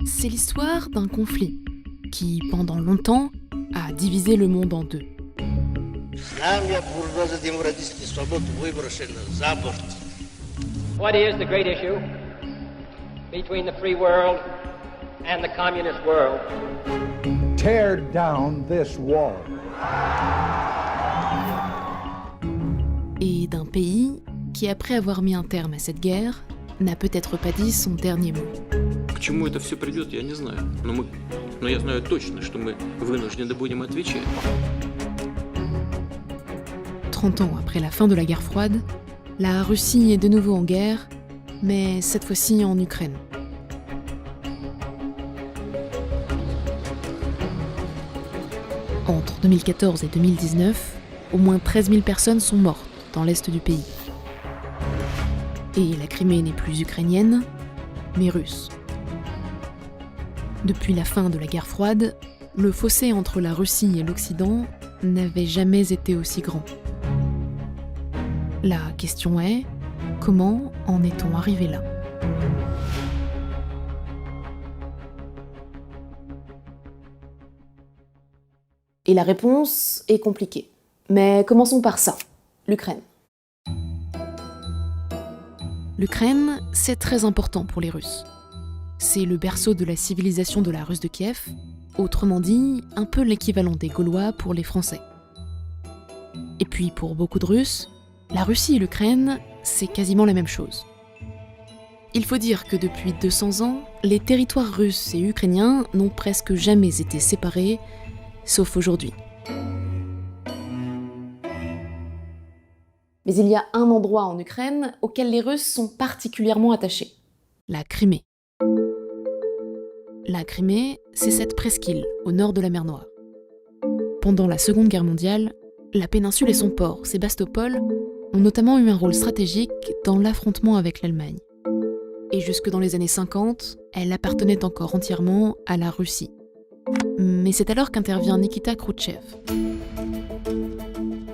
c'est l'histoire d'un conflit qui, pendant longtemps, a divisé le monde en deux. What is the great issue between the free world and the communist world? Tear down this wall. Et d'un pays qui, après avoir mis un terme à cette guerre, n'a peut-être pas dit son dernier mot. К чему это все придет, я не знаю. Но я знаю точно, что мы вынуждены будем отвечать. 30 ans après la fin de la guerre froide, la Russie est de nouveau en guerre, mais cette fois-ci en Ukraine. Entre 2014 et 2019, au moins 13 000 personnes sont mortes dans l'est du pays. Et la Crimée n'est plus ukrainienne, mais russe. Depuis la fin de la guerre froide, le fossé entre la Russie et l'Occident n'avait jamais été aussi grand. La question est, comment en est-on arrivé là ? Et la réponse est compliquée. Mais commençons par ça, l'Ukraine. L'Ukraine, c'est très important pour les Russes. C'est le berceau de la civilisation de la Russe de Kiev, autrement dit, un peu l'équivalent des Gaulois pour les Français. Et puis pour beaucoup de Russes, la Russie et l'Ukraine, c'est quasiment la même chose. Il faut dire que depuis 200 ans, les territoires russes et ukrainiens n'ont presque jamais été séparés, sauf aujourd'hui. Mais il y a un endroit en Ukraine auquel les Russes sont particulièrement attachés, la Crimée. La Crimée, c'est cette presqu'île au nord de la mer Noire. Pendant la Seconde Guerre mondiale, la péninsule et son port, Sébastopol, ont notamment eu un rôle stratégique dans l'affrontement avec l'Allemagne. Et jusque dans les années 50, elle appartenait encore entièrement à la Russie. Mais c'est alors qu'intervient Nikita Khrouchtchev.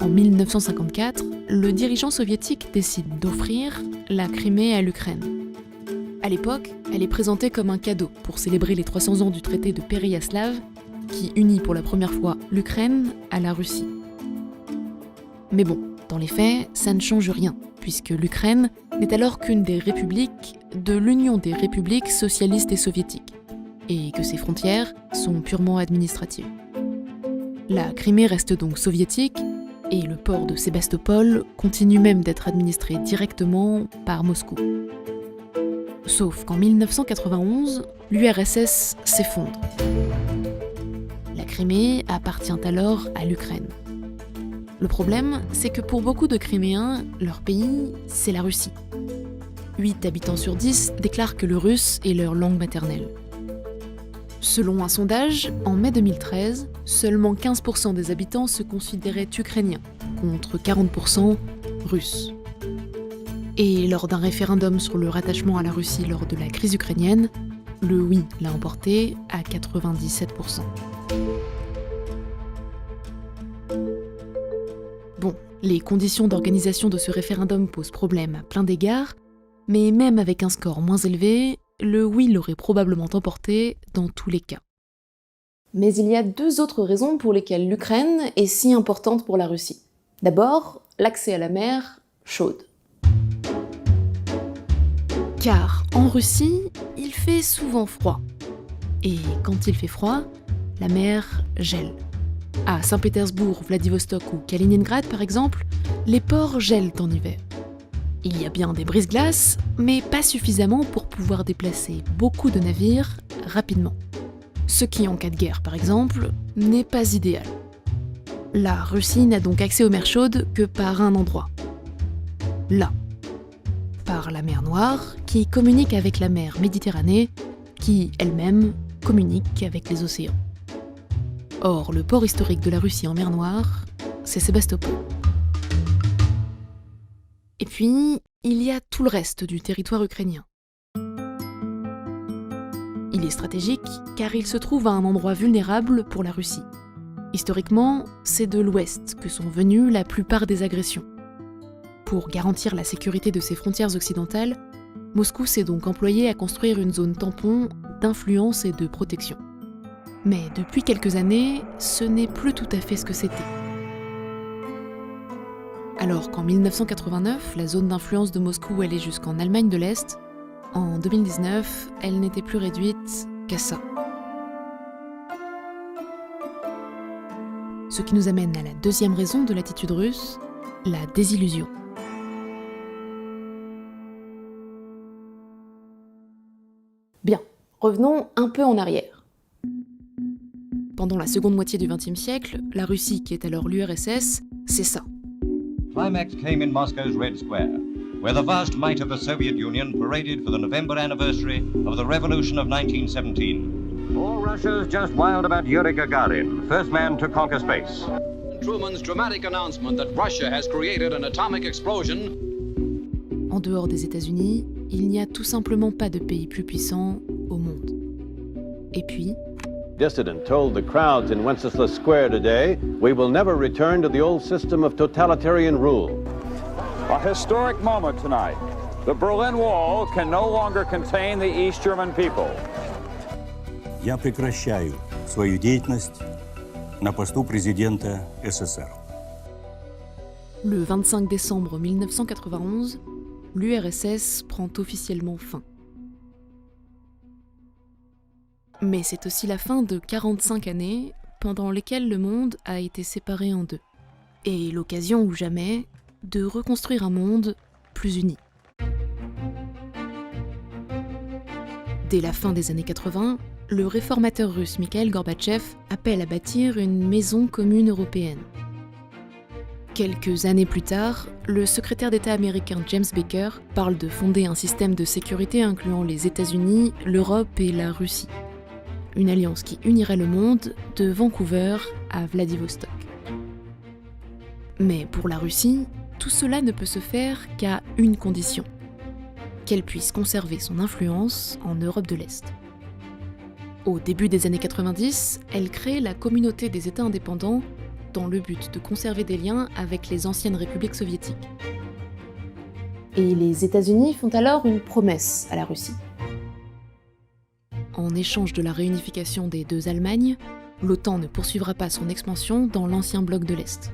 En 1954, le dirigeant soviétique décide d'offrir la Crimée à l'Ukraine. À l'époque, elle est présentée comme un cadeau pour célébrer les 300 ans du traité de Péréaslav, qui unit pour la première fois l'Ukraine à la Russie. Mais bon, dans les faits, ça ne change rien, puisque l'Ukraine n'est alors qu'une des républiques de l'Union des républiques socialistes et soviétiques, et que ses frontières sont purement administratives. La Crimée reste donc soviétique, et le port de Sébastopol continue même d'être administré directement par Moscou. Sauf qu'en 1991, l'URSS s'effondre. La Crimée appartient alors à l'Ukraine. Le problème, c'est que pour beaucoup de Criméens, leur pays, c'est la Russie. 8 habitants sur 10 déclarent que le russe est leur langue maternelle. Selon un sondage, en mai 2013, seulement 15% des habitants se considéraient ukrainiens, contre 40% russes. Et lors d'un référendum sur le rattachement à la Russie lors de la crise ukrainienne, le oui l'a emporté à 97%. Bon, les conditions d'organisation de ce référendum posent problème à plein d'égards, mais même avec un score moins élevé, le oui l'aurait probablement emporté dans tous les cas. Mais il y a 2 autres raisons pour lesquelles l'Ukraine est si importante pour la Russie. D'abord, l'accès à la mer chaude. Car en Russie, il fait souvent froid. Et quand il fait froid, la mer gèle. À Saint-Pétersbourg, Vladivostok ou Kaliningrad par exemple, les ports gèlent en hiver. Il y a bien des brise-glaces, mais pas suffisamment pour pouvoir déplacer beaucoup de navires rapidement. Ce qui, en cas de guerre par exemple, n'est pas idéal. La Russie n'a donc accès aux mers chaudes que par un endroit. Là. Par la mer Noire, qui communique avec la mer Méditerranée, qui, elle-même, communique avec les océans. Or, le port historique de la Russie en mer Noire, c'est Sébastopol. Et puis, il y a tout le reste du territoire ukrainien. Il est stratégique car il se trouve à un endroit vulnérable pour la Russie. Historiquement, c'est de l'ouest que sont venues la plupart des agressions. Pour garantir la sécurité de ses frontières occidentales, Moscou s'est donc employé à construire une zone tampon d'influence et de protection. Mais depuis quelques années, ce n'est plus tout à fait ce que c'était. Alors qu'en 1989, la zone d'influence de Moscou allait jusqu'en Allemagne de l'Est, en 2019, elle n'était plus réduite qu'à ça. Ce qui nous amène à la deuxième raison de l'attitude russe, la désillusion. Bien, revenons un peu en arrière. Pendant la seconde moitié du XXe siècle, la Russie, qui est alors l'URSS, c'est ça. Climax came in Moscow's Red Square, where the vast might of the Soviet Union paraded for the November anniversary of the Revolution of 1917. All Russia's just wild about Yuri Gagarin, first man to conquer space. Truman's dramatic announcement that Russia has created an atomic explosion. En dehors des États-Unis, il n'y a tout simplement pas de pays plus puissant au monde. Et puis, Dissident told the crowds in Wenceslas Square today, "We will never return to the old system of totalitarian rule." A historic moment tonight. The Berlin Wall can no longer contain the East German people. Я прекращаю свою деятельность на посту президента СССР. Le 25 décembre 1991, l'URSS prend officiellement fin. Mais c'est aussi la fin de 45 années pendant lesquelles le monde a été séparé en deux. Et l'occasion ou jamais de reconstruire un monde plus uni. Dès la fin des années 80, le réformateur russe Mikhail Gorbatchev appelle à bâtir une maison commune européenne. Quelques années plus tard, le secrétaire d'État américain James Baker parle de fonder un système de sécurité incluant les États-Unis, l'Europe et la Russie. Une alliance qui unirait le monde de Vancouver à Vladivostok. Mais pour la Russie, tout cela ne peut se faire qu'à une condition, qu'elle puisse conserver son influence en Europe de l'Est. Au début des années 90, elle crée la Communauté des États indépendants dans le but de conserver des liens avec les anciennes républiques soviétiques. Et les États-Unis font alors une promesse à la Russie. En échange de la réunification des deux Allemagnes, l'OTAN ne poursuivra pas son expansion dans l'ancien bloc de l'Est.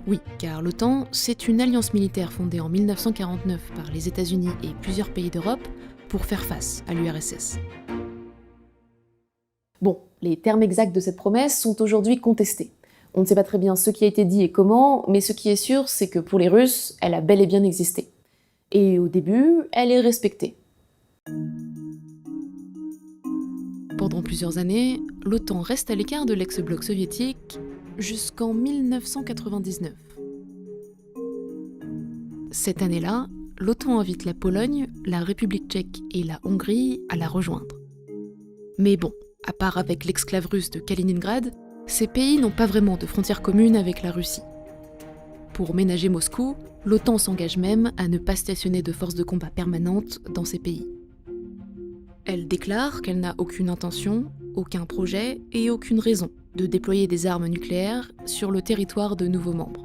Oui, car l'OTAN, c'est une alliance militaire fondée en 1949 par les États-Unis et plusieurs pays d'Europe pour faire face à l'URSS. Bon, les termes exacts de cette promesse sont aujourd'hui contestés. On ne sait pas très bien ce qui a été dit et comment, mais ce qui est sûr, c'est que pour les Russes, elle a bel et bien existé. Et au début, elle est respectée. Pendant plusieurs années, l'OTAN reste à l'écart de l'ex-bloc soviétique jusqu'en 1999. Cette année-là, l'OTAN invite la Pologne, la République tchèque et la Hongrie à la rejoindre. Mais bon, à part avec l'exclave russe de Kaliningrad, ces pays n'ont pas vraiment de frontière commune avec la Russie. Pour ménager Moscou, l'OTAN s'engage même à ne pas stationner de forces de combat permanentes dans ces pays. Elle déclare qu'elle n'a aucune intention, aucun projet et aucune raison de déployer des armes nucléaires sur le territoire de nouveaux membres.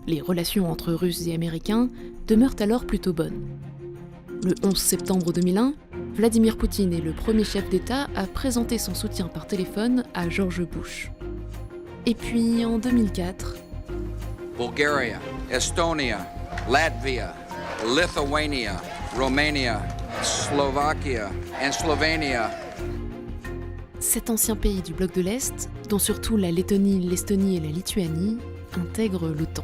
Les relations entre Russes et Américains demeurent alors plutôt bonnes. Le 11 septembre 2001, Vladimir Poutine est le premier chef d'État à présenter son soutien par téléphone à George Bush. Et puis en 2004... Bulgaria, Estonia, Latvia, Lithuania, Romania, Slovakia and Slovenia. 7 anciens pays du bloc de l'Est, dont surtout la Lettonie, l'Estonie et la Lituanie, intègrent l'OTAN.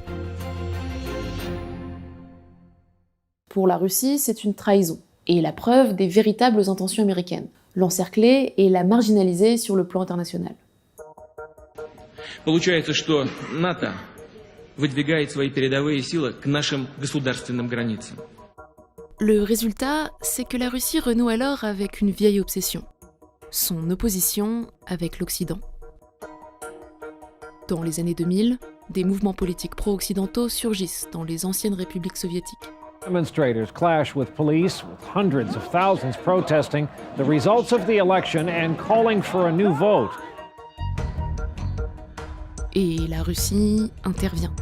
Pour la Russie, c'est une trahison, et la preuve des véritables intentions américaines, l'encercler et la marginaliser sur le plan international. Получается, что НАТО выдвигает свои передовые силы к нашим государственным границам. Le résultat, c'est que la Russie renoue alors avec une vieille obsession, son opposition avec l'Occident. Dans les années 2000, des mouvements politiques pro-occidentaux surgissent dans les anciennes républiques soviétiques. Demonstrators clash with police, with hundreds of thousands protesting the results of the election and calling for a new vote. Et la Russie intervient.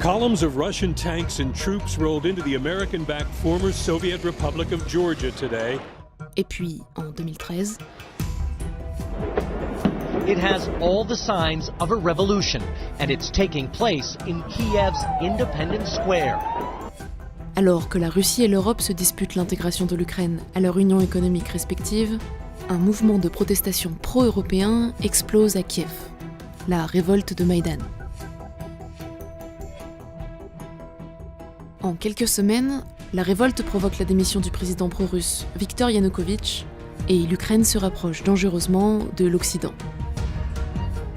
Columns of Russian tanks and troops rolled into the American-backed former Soviet Republic of Georgia today. Et puis, en 2013, it has all the signs of a revolution, and it's taking place in Kiev's Independence Square. Alors que la Russie et l'Europe se disputent l'intégration de l'Ukraine à leur union économique respective, un mouvement de protestation pro-européen explose à Kiev, la révolte de Maïdan. En quelques semaines, la révolte provoque la démission du président pro-russe Viktor Yanukovych et l'Ukraine se rapproche dangereusement de l'Occident.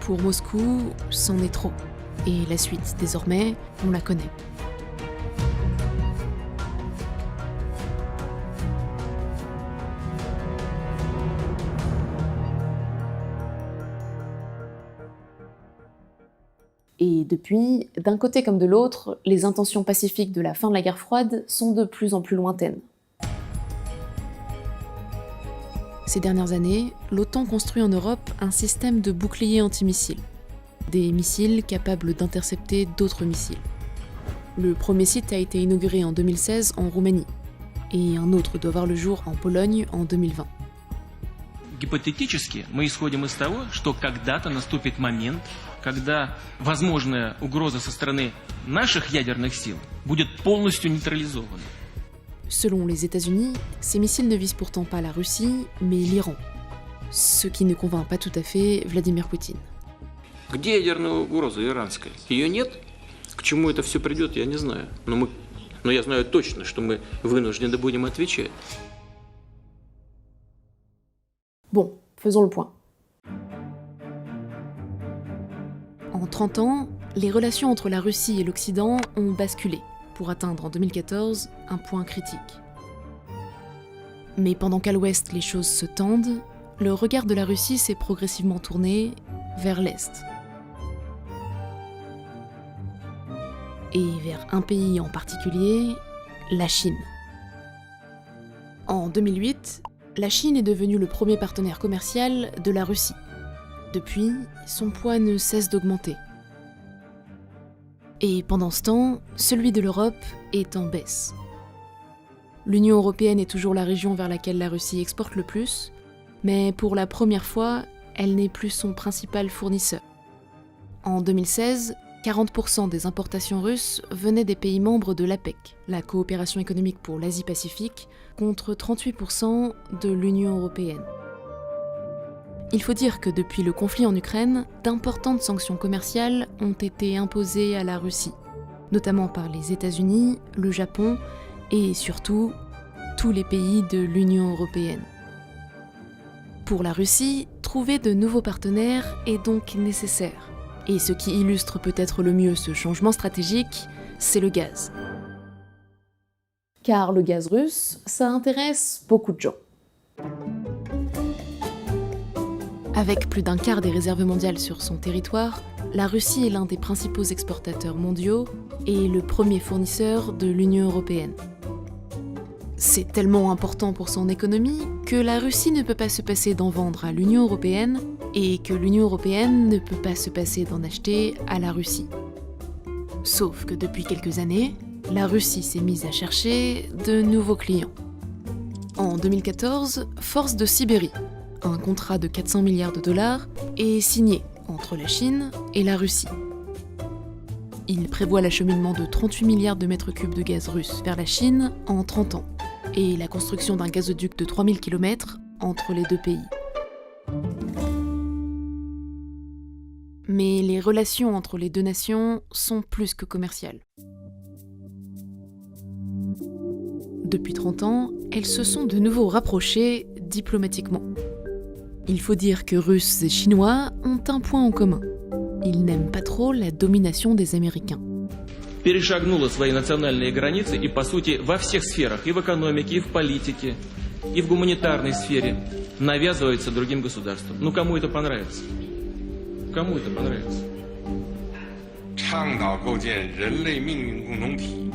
Pour Moscou, c'en est trop. Et la suite, désormais, on la connaît. Et depuis, d'un côté comme de l'autre, les intentions pacifiques de la fin de la guerre froide sont de plus en plus lointaines. Ces dernières années, l'OTAN construit en Europe un système de boucliers antimissiles. Des missiles capables d'intercepter d'autres missiles. Le premier site a été inauguré en 2016 en Roumanie, et un autre doit voir le jour en Pologne en 2020. Гипотетически мы исходим из того, что когда-то наступит момент, когда возможная угроза со стороны наших ядерных сил будет полностью нейтрализована. Selon les États-Unis, ces missiles ne visent pourtant pas la Russie, mais l'Iran. Ce qui ne convainc pas tout à fait Vladimir Poutine. Где ядерная угроза иранская? Ее нет? К чему это все придет, я не знаю. Но я знаю точно, что мы вынуждены будем отвечать. Bon, faisons le point. En 30 ans, les relations entre la Russie et l'Occident ont basculé, pour atteindre en 2014 un point critique. Mais pendant qu'à l'ouest les choses se tendent, le regard de la Russie s'est progressivement tourné vers l'est. Et vers un pays en particulier, la Chine. En 2008, la Chine est devenue le premier partenaire commercial de la Russie. Depuis, son poids ne cesse d'augmenter. Et pendant ce temps, celui de l'Europe est en baisse. L'Union européenne est toujours la région vers laquelle la Russie exporte le plus, mais pour la première fois, elle n'est plus son principal fournisseur. En 2016, 40% des importations russes venaient des pays membres de l'APEC, la coopération économique pour l'Asie-Pacifique, contre 38% de l'Union européenne. Il faut dire que depuis le conflit en Ukraine, d'importantes sanctions commerciales ont été imposées à la Russie, notamment par les États-Unis, le Japon et surtout tous les pays de l'Union européenne. Pour la Russie, trouver de nouveaux partenaires est donc nécessaire. Et ce qui illustre peut-être le mieux ce changement stratégique, c'est le gaz. Car le gaz russe, ça intéresse beaucoup de gens. Avec plus d'un quart des réserves mondiales sur son territoire, la Russie est l'un des principaux exportateurs mondiaux et le premier fournisseur de l'Union européenne. C'est tellement important pour son économie que la Russie ne peut pas se passer d'en vendre à l'Union européenne et que l'Union européenne ne peut pas se passer d'en acheter à la Russie. Sauf que depuis quelques années, la Russie s'est mise à chercher de nouveaux clients. En 2014, Force de Sibérie, un contrat de 400 milliards de dollars, est signé entre la Chine et la Russie. Il prévoit l'acheminement de 38 milliards de mètres cubes de gaz russe vers la Chine en 30 ans, et la construction d'un gazoduc de 3000 km entre les deux pays. Mais les relations entre les deux nations sont plus que commerciales. Depuis 30 ans, elles se sont de nouveau rapprochées diplomatiquement. Il faut dire que Russes et Chinois ont un point en commun. Ils n'aiment pas trop la domination des Américains. Перешагнула свои национальные границы и, по сути, во всех сферах, и в экономике, и в политике, и в гуманитарной сфере, навязывается другим государствам. Ну, кому это понравится? Кому это понравится? 倡导构建人类命运共同体，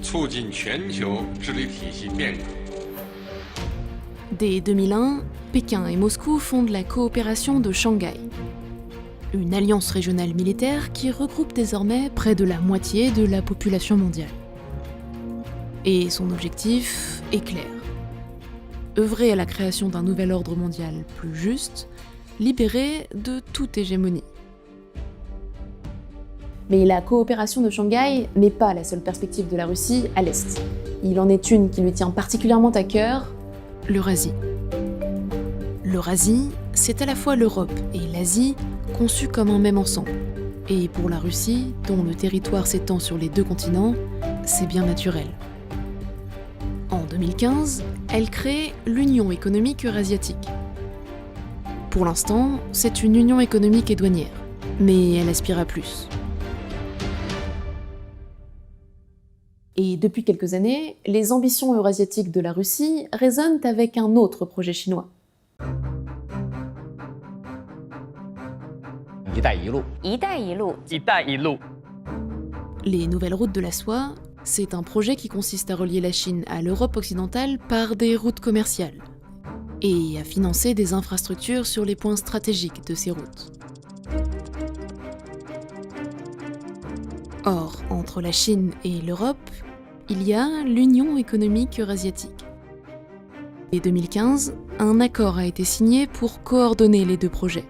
促进全球治理体系变革。 Dès 2001, Pékin et Moscou fondent la coopération de Shanghai. Une alliance régionale militaire qui regroupe désormais près de la moitié de la population mondiale. Et son objectif est clair. Œuvrer à la création d'un nouvel ordre mondial plus juste, libéré de toute hégémonie. Mais la coopération de Shanghai n'est pas la seule perspective de la Russie à l'Est. Il en est une qui lui tient particulièrement à cœur, l'Eurasie. L'Eurasie, c'est à la fois l'Europe et l'Asie conçues comme un même ensemble. Et pour la Russie, dont le territoire s'étend sur les deux continents, c'est bien naturel. En 2015, elle crée l'Union économique eurasiatique. Pour l'instant, c'est une union économique et douanière, mais elle aspire à plus. Et depuis quelques années, les ambitions eurasiatiques de la Russie résonnent avec un autre projet chinois. Les nouvelles routes de la soie, c'est un projet qui consiste à relier la Chine à l'Europe occidentale par des routes commerciales et à financer des infrastructures sur les points stratégiques de ces routes. Or, entre la Chine et l'Europe, il y a l'Union économique eurasiatique. En 2015, un accord a été signé pour coordonner les deux projets.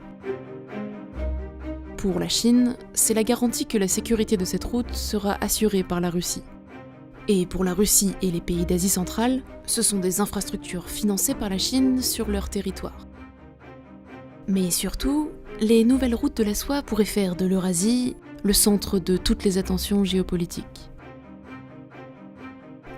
Pour la Chine, c'est la garantie que la sécurité de cette route sera assurée par la Russie. Et pour la Russie et les pays d'Asie centrale, ce sont des infrastructures financées par la Chine sur leur territoire. Mais surtout, les nouvelles routes de la soie pourraient faire de l'Eurasie le centre de toutes les attentions géopolitiques.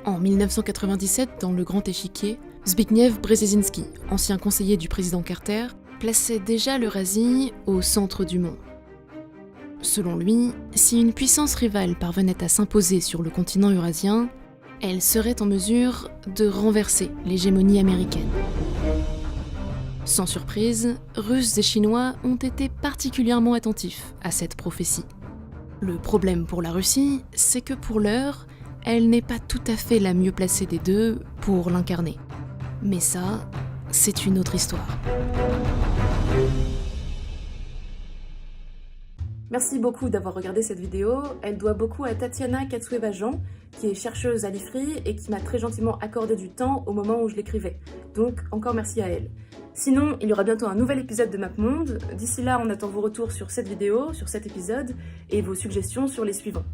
En 1997, dans le Grand Échiquier, Zbigniew Brzezinski, ancien conseiller du président Carter, plaçait déjà l'Eurasie au centre du monde. Selon lui, si une puissance rivale parvenait à s'imposer sur le continent eurasien, elle serait en mesure de renverser l'hégémonie américaine. Sans surprise, Russes et Chinois ont été particulièrement attentifs à cette prophétie. Le problème pour la Russie, c'est que pour l'heure, elle n'est pas tout à fait la mieux placée des deux pour l'incarner. Mais ça, c'est une autre histoire. Merci beaucoup d'avoir regardé cette vidéo. Elle doit beaucoup à Tatiana Katsueva-Jean, qui est chercheuse à l'IFRI et qui m'a très gentiment accordé du temps au moment où je l'écrivais. Donc, encore merci à elle. Sinon, il y aura bientôt un nouvel épisode de MapMonde. D'ici là, on attend vos retours sur cette vidéo, sur cet épisode, et vos suggestions sur les suivants.